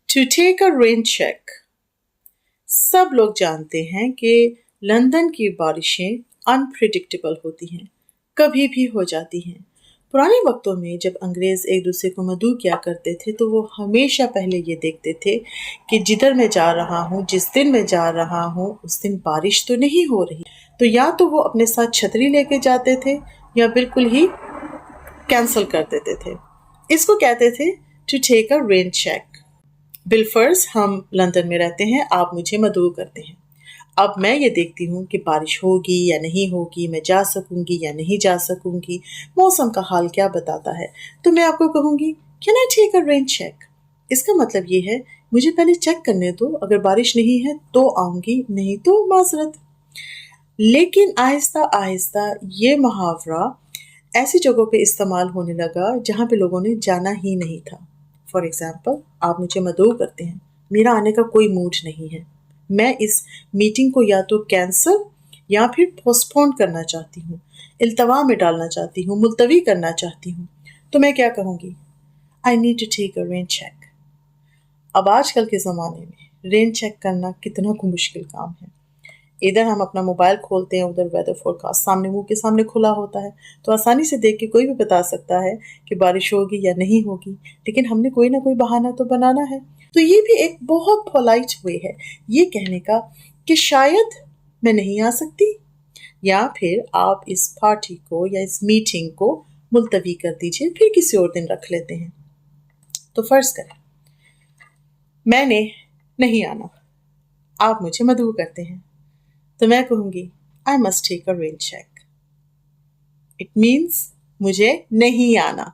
To take a rain check. सब लोग जानते हैं कि लंदन की बारिशें अनप्रिडिक्टेबल होती हैं, कभी भी हो जाती हैं। पुराने वक्तों में जब अंग्रेज एक दूसरे को मदऊ किया करते थे तो वो हमेशा पहले ये देखते थे कि जिधर मैं जा रहा हूँ, जिस दिन मैं जा रहा हूँ, उस दिन बारिश तो नहीं हो रही। तो या तो वो अपने साथ छतरी लेके जाते थे या बिल्कुल ही कैंसिल कर देते थे। इसको कहते थे to take a rain check. बिलफर्स हम लंदन में रहते हैं, आप मुझे मदऊ करते हैं। अब मैं ये देखती हूँ कि बारिश होगी या नहीं होगी, मैं जा सकूंगी या नहीं जा सकूंगी, मौसम का हाल क्या बताता है। तो मैं आपको कहूँगी can I take a rain check. इसका मतलब ये है मुझे पहले चेक करने दो, अगर बारिश नहीं है तो आऊंगी, नहीं तो माजरत। लेकिन आहिस्ता आहिस्ता ये मुहावरा ऐसी जगहों पे इस्तेमाल होने लगा जहाँ पे लोगों ने जाना ही नहीं था। फॉर एग्जाम्पल, आप मुझे मदऊ करते हैं, मेरा आने का कोई मूड नहीं है, मैं इस मीटिंग को या तो कैंसिल या फिर पोस्टपोन करना चाहती हूँ, इल्तवा में डालना चाहती हूँ, मुलतवी करना चाहती हूँ। तो मैं क्या कहूँगी? I need to take a rain check. अब आजकल के ज़माने में रेन चेक करना कितना को मुश्किल काम है। इधर हम अपना मोबाइल खोलते हैं, उधर वेदर फोरकास्ट सामने मुंह के सामने खुला होता है, तो आसानी से देख के कोई भी बता सकता है कि बारिश होगी या नहीं होगी। लेकिन हमने कोई ना कोई बहाना तो बनाना है। तो ये भी एक बहुत पोलाइट वे है ये कहने का कि शायद मैं नहीं आ सकती, या फिर आप इस पार्टी को या इस मीटिंग को मुलतवी कर दीजिए, फिर किसी और दिन रख लेते हैं। तो फर्ज करें मैंने नहीं आना, आप मुझे मदऊ करते हैं, तो मैं कहूँगी I must take a rain check. It means मुझे नहीं आना।